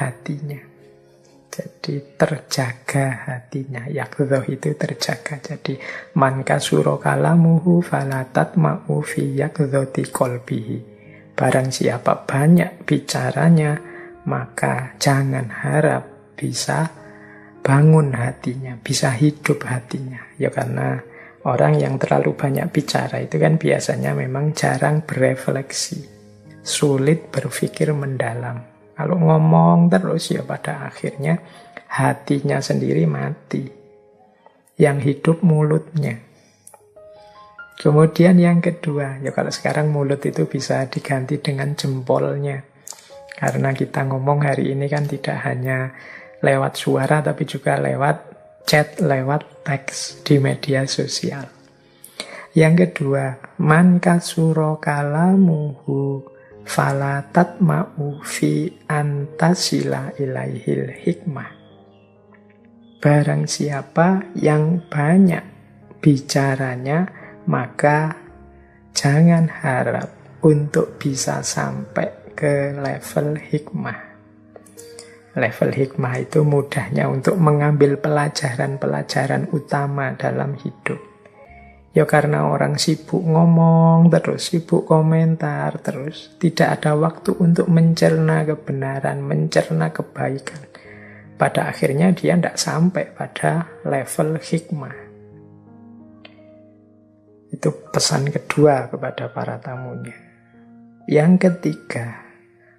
hatinya. Jadi terjaga hatinya. Yaqdhah itu terjaga. Jadi man kasura kalamuhu falatat ma'u fi yaqdhati qalbihi. Barang siapa banyak bicaranya, maka jangan harap bisa bangun hatinya, bisa hidup hatinya. Ya karena orang yang terlalu banyak bicara itu kan biasanya memang jarang berefleksi, sulit berpikir mendalam. Kalau ngomong terus ya pada akhirnya hatinya sendiri mati. Yang hidup mulutnya. Kemudian yang kedua, ya kalau sekarang mulut itu bisa diganti dengan jempolnya. Karena kita ngomong hari ini kan tidak hanya lewat suara tapi juga lewat chat, lewat teks di media sosial. Yang kedua, man kasura kalamuhu falatat ma'u fi antasila ilaihil hikmah. Barang siapa yang banyak bicaranya, maka jangan harap untuk bisa sampai ke level hikmah. Level hikmah itu mudahnya untuk mengambil pelajaran-pelajaran utama dalam hidup. Ya karena orang sibuk ngomong terus, sibuk komentar terus, tidak ada waktu untuk mencerna kebenaran, mencerna kebaikan. Pada akhirnya dia tidak sampai pada level hikmah. Itu pesan kedua kepada para tamunya. Yang ketiga,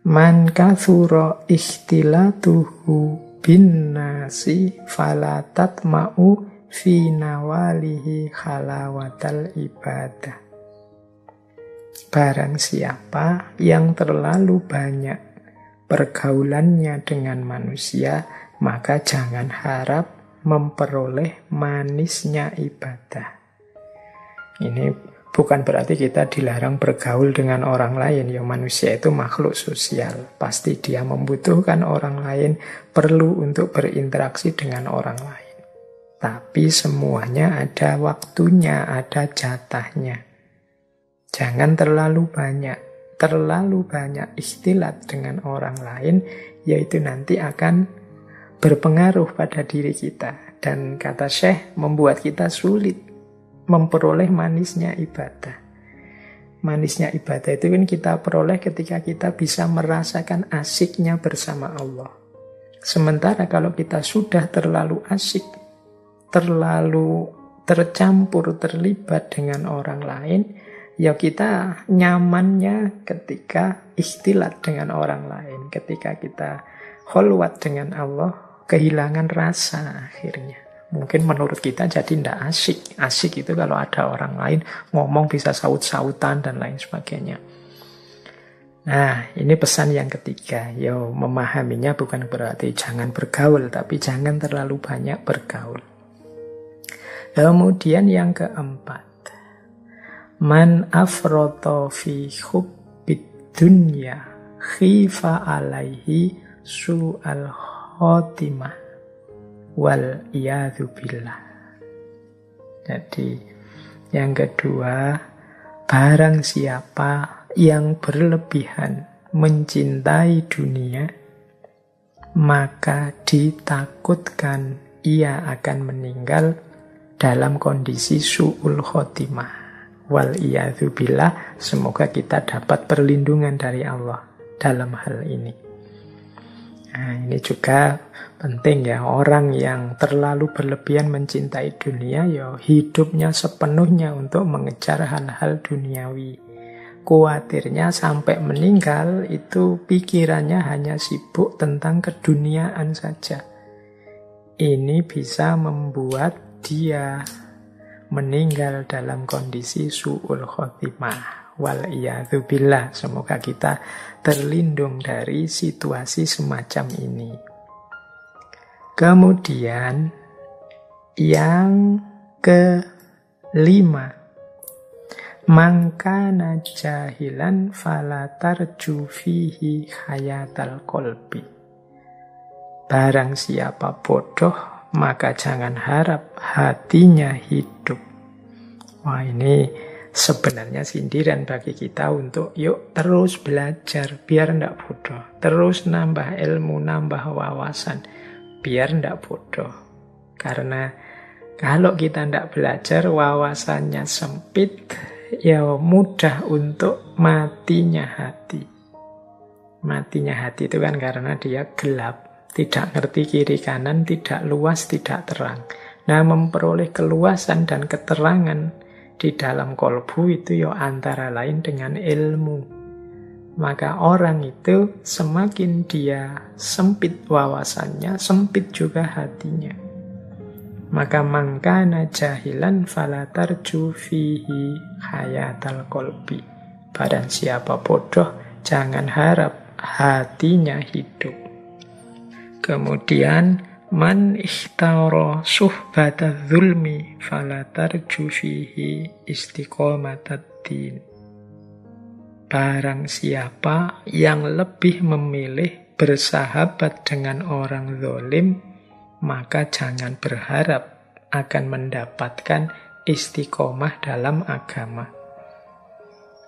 man kathura ikhtilatuhu bin nasi falatat ma'u fi nawalihi khalawatal ibadah. Barang siapa yang terlalu banyak pergaulannya dengan manusia, maka jangan harap memperoleh manisnya ibadah. Ini bukan berarti kita dilarang bergaul dengan orang lain. Ya manusia itu makhluk sosial. Pasti dia membutuhkan orang lain, perlu untuk berinteraksi dengan orang lain. Tapi semuanya ada waktunya, ada jatahnya. Jangan terlalu banyak ikhtilat dengan orang lain, yaitu nanti akan berpengaruh pada diri kita. Dan kata Syekh, membuat kita sulit memperoleh manisnya ibadah. Manisnya ibadah itu kan kita peroleh ketika kita bisa merasakan asyiknya bersama Allah. Sementara kalau kita sudah terlalu asyik, terlalu tercampur, terlibat dengan orang lain, ya kita nyamannya ketika ikhtilat dengan orang lain. Ketika kita kholwat dengan Allah, kehilangan rasa akhirnya. Mungkin menurut kita jadi tidak asyik. Asyik itu kalau ada orang lain ngomong bisa saut-sautan dan lain sebagainya. Nah, ini pesan yang ketiga. Yo, memahaminya bukan berarti jangan bergaul, tapi jangan terlalu banyak bergaul. Kemudian yang keempat, man afroto fi hubbid dunya khifa alaihi su'al khotimah wal iyadzu billah. Jadi yang kedua, barang siapa yang berlebihan mencintai dunia, maka ditakutkan ia akan meninggal dalam kondisi su'ul khotimah. Wal iyadzu billah, semoga kita dapat perlindungan dari Allah dalam hal ini. Nah, ini juga penting ya, orang yang terlalu berlebihan mencintai dunia, ya hidupnya sepenuhnya untuk mengejar hal-hal duniawi. Kuatirnya sampai meninggal itu pikirannya hanya sibuk tentang keduniaan saja. Ini bisa membuat dia meninggal dalam kondisi su'ul khotimah. Wal iyadzu billah. Semoga kita terlindung dari situasi semacam ini. Kemudian yang kelima, mangkana jahilan falatarju fihi hayatal qalbi. Barang siapa bodoh, maka jangan harap hatinya hidup. Wah, ini sebenarnya sindiran bagi kita untuk yuk terus belajar biar ndak bodoh. Terus nambah ilmu, nambah wawasan biar ndak bodoh. Karena kalau kita ndak belajar, wawasannya sempit, ya mudah untuk matinya hati. Matinya hati itu kan karena dia gelap, tidak ngerti kiri kanan, tidak luas, tidak terang. Nah, memperoleh keluasan dan keterangan di dalam kolbu itu ya antara lain dengan ilmu. Maka orang itu semakin dia sempit wawasannya, sempit juga hatinya. Maka mangkana jahilan fala tarju fihi hayatal kolbi. Barang siapa bodoh, jangan harap hatinya hidup. Kemudian man ikhtara suhbata dzulmi fala tarju fihi istiqomatad din. Barang siapa yang lebih memilih bersahabat dengan orang zalim, maka jangan berharap akan mendapatkan istiqomah dalam agama.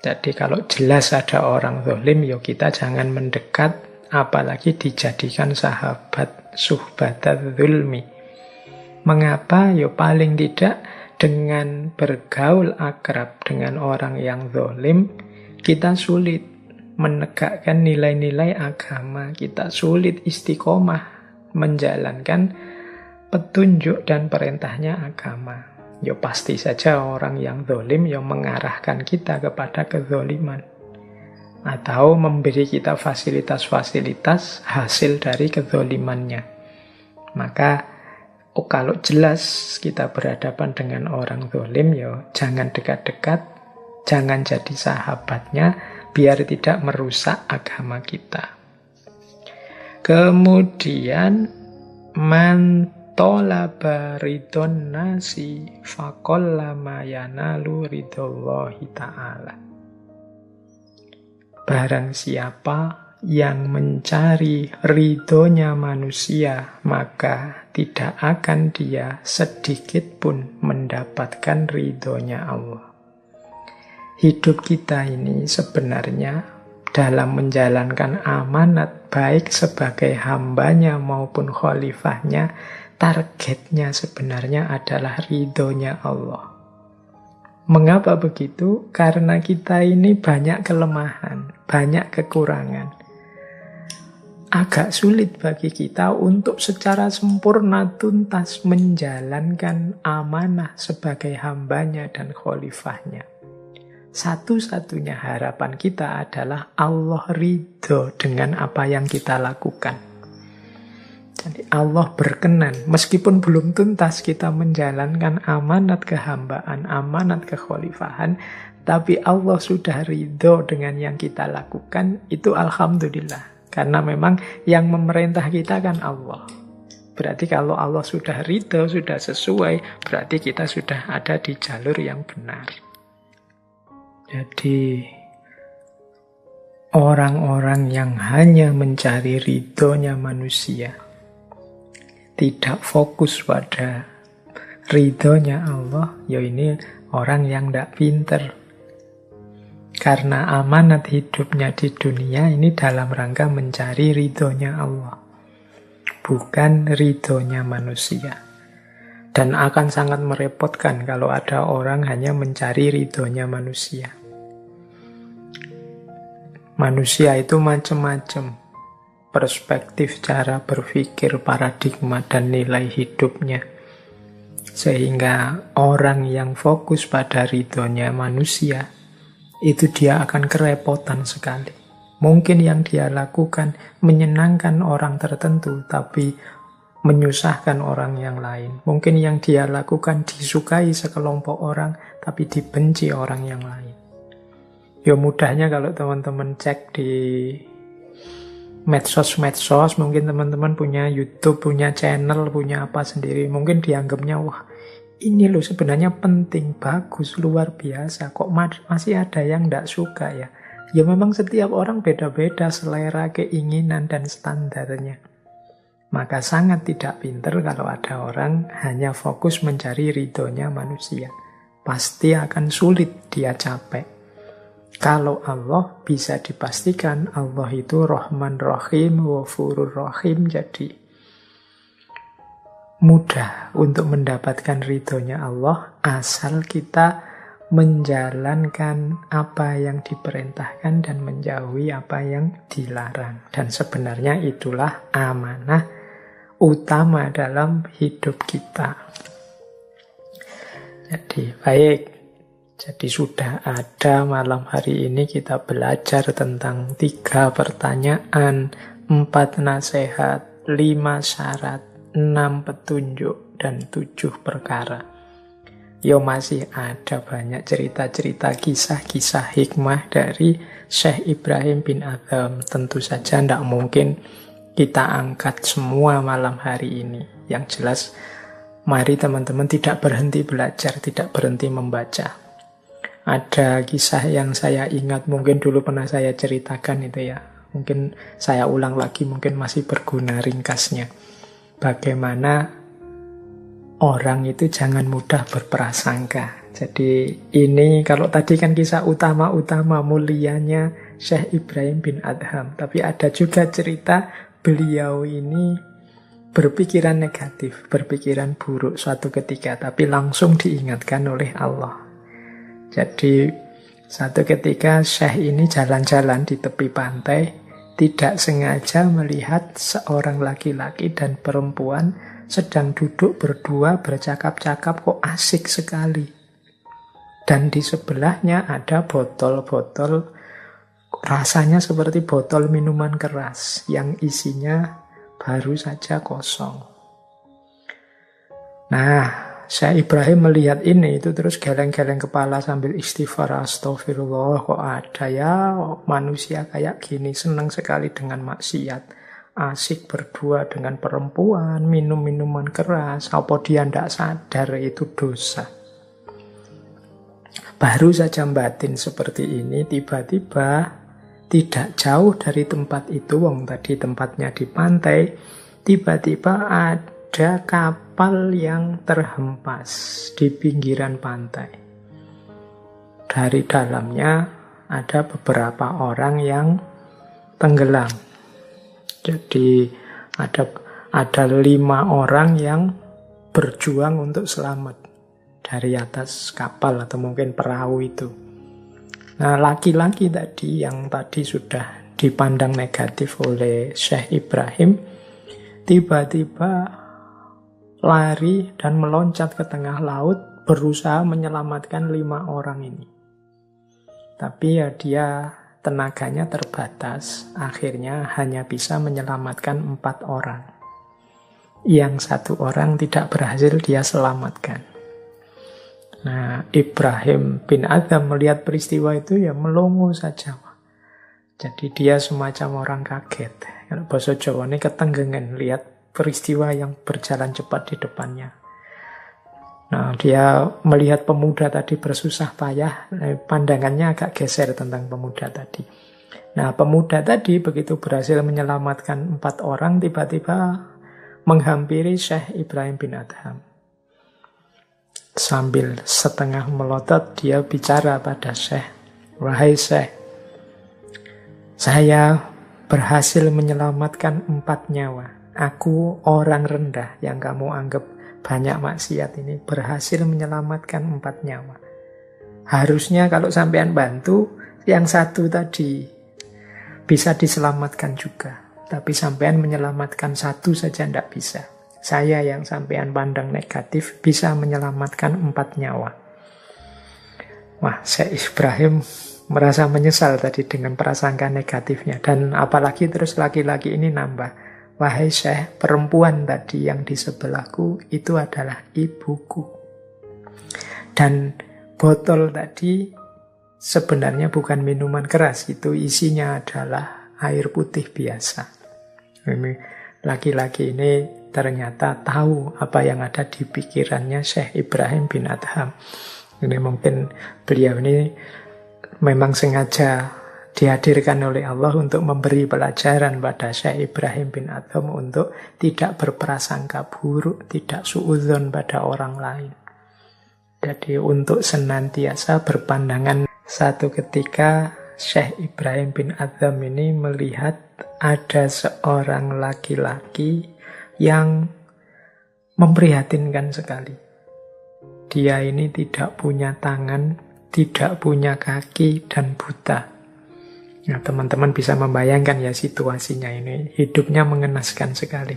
Jadi kalau jelas ada orang zalim, ya kita jangan mendekat, apalagi dijadikan sahabat. Suhbatat dzulmi. Mengapa? Ya paling tidak dengan bergaul akrab dengan orang yang zalim, kita sulit menegakkan nilai-nilai agama, kita sulit istiqomah menjalankan petunjuk dan perintahnya agama. Ya pasti saja orang yang zalim yang mengarahkan kita kepada kezaliman, atau memberi kita fasilitas-fasilitas hasil dari kezalimannya. Maka kalau jelas kita berhadapan dengan orang zalim, ya jangan dekat-dekat, jangan jadi sahabatnya, biar tidak merusak agama kita. Kemudian man tolaba ridon nasi faqallama yanalu ridallahi ta'ala. Barang siapa yang mencari ridhonya manusia, maka tidak akan dia sedikit pun mendapatkan ridhonya Allah. Hidup kita ini sebenarnya dalam menjalankan amanat, baik sebagai hambanya maupun khalifahnya, targetnya sebenarnya adalah ridhonya Allah. Mengapa begitu? Karena kita ini banyak kelemahan, banyak kekurangan. Agak sulit bagi kita untuk secara sempurna tuntas menjalankan amanah sebagai hambanya dan khalifahnya. Satu-satunya harapan kita adalah Allah ridho dengan apa yang kita lakukan. Jadi Allah berkenan, meskipun belum tuntas kita menjalankan amanat kehambaan, amanat kekhalifahan, tapi Allah sudah ridho dengan yang kita lakukan, itu alhamdulillah. Karena memang yang memerintah kita kan Allah. Berarti kalau Allah sudah ridho, sudah sesuai, berarti kita sudah ada di jalur yang benar. Jadi orang-orang yang hanya mencari ridhonya manusia, tidak fokus pada ridhonya Allah, ya ini orang yang tidak pinter. Karena amanat hidupnya di dunia ini dalam rangka mencari ridhonya Allah, bukan ridhonya manusia. Dan akan sangat merepotkan kalau ada orang hanya mencari ridhonya manusia. Manusia itu macam-macam. Perspektif, cara berpikir, paradigma, dan nilai hidupnya. Sehingga orang yang fokus pada ridhonya manusia, itu dia akan kerepotan sekali. Mungkin yang dia lakukan menyenangkan orang tertentu, tapi menyusahkan orang yang lain. Mungkin yang dia lakukan disukai sekelompok orang, tapi dibenci orang yang lain. Ya mudahnya kalau teman-teman cek di medsos, mungkin teman-teman punya YouTube, punya channel, punya apa sendiri. Mungkin dianggapnya, wah ini loh sebenarnya penting, bagus, luar biasa. Kok masih ada yang tidak suka ya? Ya memang setiap orang beda-beda selera, keinginan, dan standarnya. Maka sangat tidak pintar kalau ada orang hanya fokus mencari ridhonya manusia. pasti akan sulit, dia capek. Kalau Allah bisa dipastikan Allah itu Rahman Rahim, Ghafurur Rahim, jadi mudah untuk mendapatkan ridhonya Allah asal kita menjalankan apa yang diperintahkan dan menjauhi apa yang dilarang. Dan sebenarnya itulah amanah utama dalam hidup kita. Jadi baik, jadi sudah ada malam hari ini kita belajar tentang 3 pertanyaan, 4 nasihat, 5 syarat, 6 petunjuk, dan 7 perkara. Yo masih ada banyak cerita-cerita, kisah-kisah hikmah dari Syekh Ibrahim bin Adham. Tentu saja tidak mungkin kita angkat semua malam hari ini. Yang jelas, mari teman-teman tidak berhenti belajar, tidak berhenti membaca. Ada kisah yang saya ingat, mungkin dulu pernah saya ceritakan itu ya. Mungkin saya ulang lagi, mungkin masih berguna ringkasnya. Bagaimana orang itu jangan mudah berprasangka. Jadi ini kalau tadi kan kisah utama-utama mulianya Syekh Ibrahim bin Adham. Tapi ada juga cerita beliau ini berpikiran negatif, berpikiran buruk suatu ketika, tapi langsung diingatkan oleh Allah. Jadi satu ketika Syekh ini jalan-jalan di tepi pantai, tidak sengaja melihat seorang laki-laki dan perempuan sedang duduk berdua bercakap-cakap, kok asik sekali. Dan di sebelahnya ada botol-botol, rasanya seperti botol minuman keras yang isinya baru saja kosong. Nah, Syekh Ibrahim melihat ini, itu terus geleng-geleng kepala sambil istighfar, astagfirullah, kok ada ya manusia kayak gini, senang sekali dengan maksiat, asik berdua dengan perempuan, minum minuman keras, apa dia tidak sadar itu dosa. Baru saja batin seperti ini, tiba-tiba tidak jauh dari tempat itu, wong tadi tempatnya di pantai, tiba-tiba ada kapal yang terhempas di pinggiran pantai. Dari dalamnya ada beberapa orang yang tenggelam. Jadi ada 5 orang yang berjuang untuk selamat dari atas kapal atau mungkin perahu itu. Nah, laki-laki tadi yang tadi sudah dipandang negatif oleh Syekh Ibrahim, tiba-tiba lari dan meloncat ke tengah laut, berusaha menyelamatkan 5 orang ini. Tapi ya dia tenaganya terbatas, akhirnya hanya bisa menyelamatkan 4 orang. Yang 1 orang tidak berhasil dia selamatkan. Nah, Ibrahim bin Adham melihat peristiwa itu ya melongo saja. Jadi dia semacam orang kaget. Kalau bahasa Jawa ini ketenggengan lihat peristiwa yang berjalan cepat di depannya. Nah, dia melihat pemuda tadi bersusah payah, pandangannya agak geser tentang pemuda tadi. Nah, pemuda tadi begitu berhasil menyelamatkan 4 orang, tiba-tiba menghampiri Syekh Ibrahim bin Adham. Sambil setengah melotot, dia bicara pada Syekh, "Wahai Syekh, saya berhasil menyelamatkan 4 nyawa. Aku orang rendah yang kamu anggap banyak maksiat ini, berhasil menyelamatkan 4 nyawa. Harusnya kalau sampean bantu, yang 1 tadi bisa diselamatkan juga. Tapi sampean menyelamatkan 1 saja tidak bisa. Saya yang sampean pandang negatif bisa menyelamatkan 4 nyawa." Wah, Syekh Ibrahim merasa menyesal tadi dengan prasangka negatifnya. Dan apalagi terus laki-laki ini nambah, "Wahai Syekh, perempuan tadi yang di sebelahku itu adalah ibuku. Dan botol tadi sebenarnya bukan minuman keras, itu isinya adalah air putih biasa." Ini laki-laki ini ternyata tahu apa yang ada di pikirannya Syekh Ibrahim bin Adham. Ini mungkin beliau ini memang sengaja dihadirkan oleh Allah untuk memberi pelajaran pada Syekh Ibrahim bin Adham untuk tidak berprasangka buruk, tidak suudzon pada orang lain. Jadi untuk senantiasa berpandangan. Satu ketika Syekh Ibrahim bin Adham ini melihat ada seorang laki-laki yang memprihatinkan sekali. Dia ini tidak punya tangan, tidak punya kaki, dan buta. Nah, teman-teman bisa membayangkan ya situasinya ini. Hidupnya mengenaskan sekali.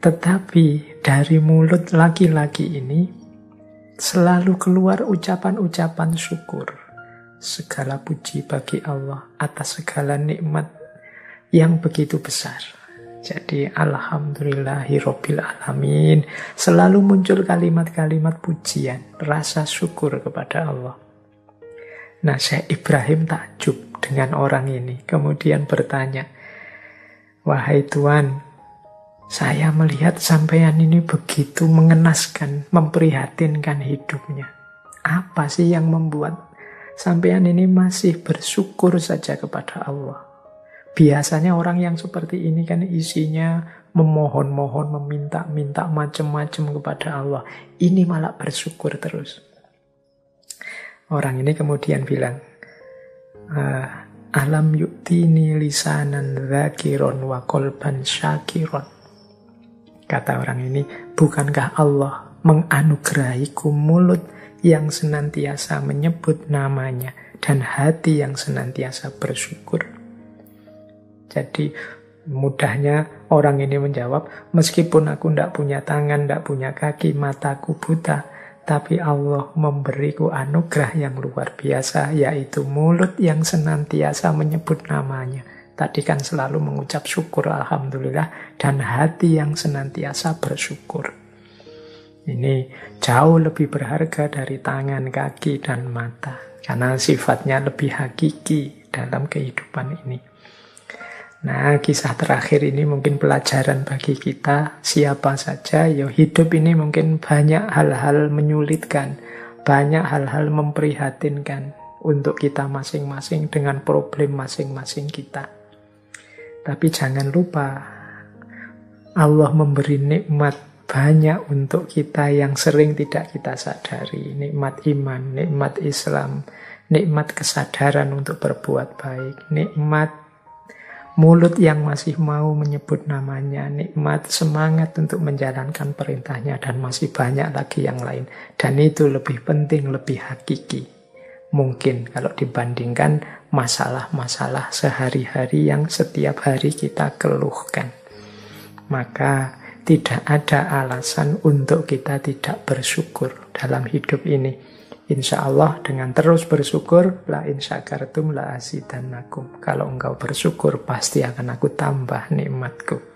Tetapi dari mulut laki-laki ini selalu keluar ucapan-ucapan syukur. Segala puji bagi Allah atas segala nikmat yang begitu besar. Jadi alhamdulillahirabbil alamin. Selalu muncul kalimat-kalimat pujian, rasa syukur kepada Allah. Nah, Syekh Ibrahim takjub dengan orang ini. Kemudian bertanya, "Wahai Tuan, saya melihat sampean ini begitu mengenaskan, memprihatinkan hidupnya. Apa sih yang membuat sampean ini masih bersyukur saja kepada Allah? Biasanya orang yang seperti ini kan isinya memohon-mohon, meminta-minta macam-macam kepada Allah. Ini malah bersyukur terus." Orang ini kemudian bilang, "Alam yu'tini lisanan dzakiron wa qalban syakiron." Kata orang ini, bukankah Allah menganugerahiku mulut yang senantiasa menyebut namanya dan hati yang senantiasa bersyukur? Jadi mudahnya orang ini menjawab, meskipun aku tidak punya tangan, tidak punya kaki, mataku buta, tapi Allah memberiku anugerah yang luar biasa, yaitu mulut yang senantiasa menyebut namanya. Tadi kan selalu mengucap syukur alhamdulillah, dan hati yang senantiasa bersyukur. Ini jauh lebih berharga dari tangan, kaki, dan mata. Karena sifatnya lebih hakiki dalam kehidupan ini. Nah, kisah terakhir ini mungkin pelajaran bagi kita. Siapa saja, ya hidup ini mungkin banyak hal-hal menyulitkan. Banyak hal-hal memprihatinkan untuk kita masing-masing dengan problem masing-masing kita. Tapi jangan lupa, Allah memberi nikmat banyak untuk kita yang sering tidak kita sadari. Nikmat iman, nikmat Islam, nikmat kesadaran untuk berbuat baik, nikmat mulut yang masih mau menyebut namanya, nikmat semangat untuk menjalankan perintahnya, dan masih banyak lagi yang lain. Dan itu lebih penting, lebih hakiki. Mungkin kalau dibandingkan masalah-masalah sehari-hari yang setiap hari kita keluhkan. Maka tidak ada alasan untuk kita tidak bersyukur dalam hidup ini. Insya Allah dengan terus bersyukur, la in syakartum la azidannakum. Kalau engkau bersyukur, pasti akan aku tambah nikmatku.